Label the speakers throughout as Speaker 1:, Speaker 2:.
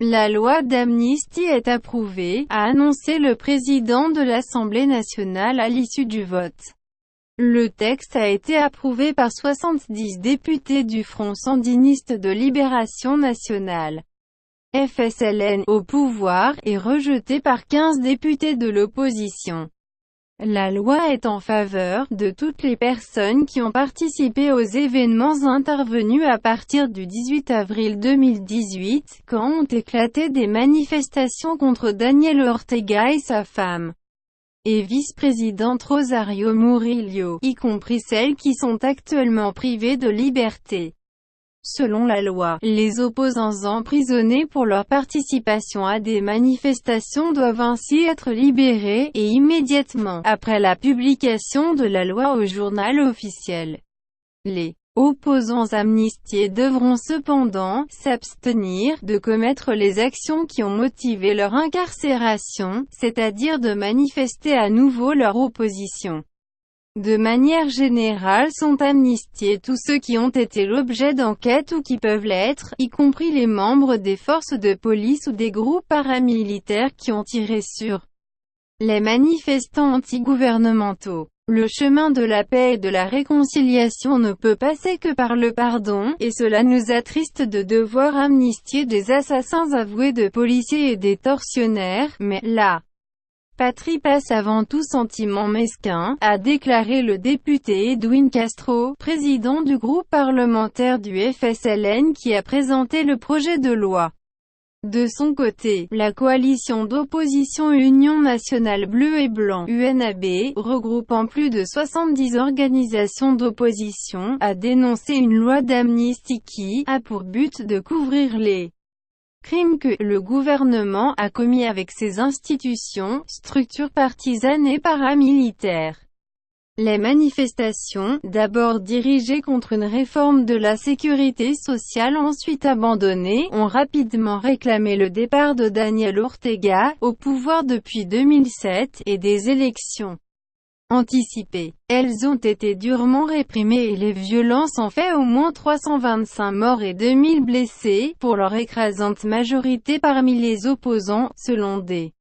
Speaker 1: La loi d'amnistie est approuvée, a annoncé le président de l'Assemblée nationale à l'issue du vote. Le texte a été approuvé par 70 députés du Front sandiniste de libération nationale, FSLN, au pouvoir, et rejeté par 15 députés de l'opposition. La loi est en faveur de toutes les personnes qui ont participé aux événements intervenus à partir du 18 avril 2018, quand ont éclaté des manifestations contre Daniel Ortega et sa femme et vice-présidente Rosario Murillo, y compris celles qui sont actuellement privées de liberté. Selon la loi, les opposants emprisonnés pour leur participation à des manifestations doivent ainsi être libérés, et immédiatement, après la publication de la loi au journal officiel. Les opposants amnistiés devront cependant s'abstenir de commettre les actions qui ont motivé leur incarcération, c'est-à-dire de manifester à nouveau leur opposition. De manière générale sont amnistiés tous ceux qui ont été l'objet d'enquêtes ou qui peuvent l'être, y compris les membres des forces de police ou des groupes paramilitaires qui ont tiré sur les manifestants antigouvernementaux. Le chemin de la paix et de la réconciliation ne peut passer que par le pardon, et cela nous attriste de devoir amnistier des assassins avoués de policiers et des tortionnaires, mais la patrie passe avant tout sentiment mesquin, a déclaré le député Edwin Castro, président du groupe parlementaire du FSLN qui a présenté le projet de loi. De son côté, la coalition d'opposition Union nationale bleu et blanc, UNAB, regroupant plus de 70 organisations d'opposition, a dénoncé une loi d'amnistie qui a pour but de couvrir les crimes que le gouvernement a commis avec ses institutions, structures partisanes et paramilitaires. Les manifestations, d'abord dirigées contre une réforme de la sécurité sociale ensuite abandonnée, ont rapidement réclamé le départ de Daniel Ortega, au pouvoir depuis 2007, et des élections anticipées. Elles ont été durement réprimées et les violences ont fait au moins 325 morts et 2000 blessés, pour leur écrasante majorité parmi les opposants, selon des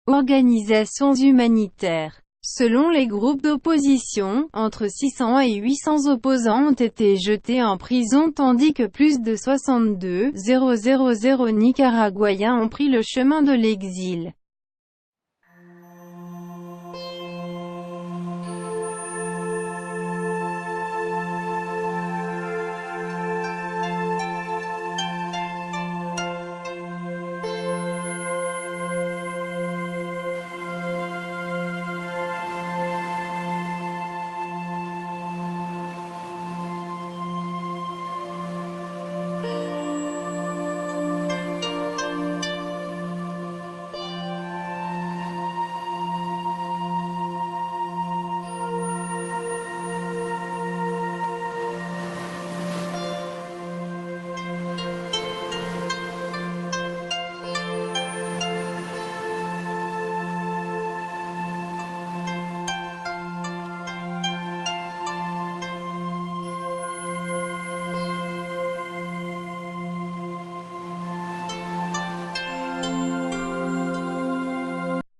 Speaker 1: organisations humanitaires. Selon les groupes d'opposition, entre 600 et 800 opposants ont été jetés en prison tandis que plus de 62 000 Nicaraguayens ont pris le chemin de l'exil.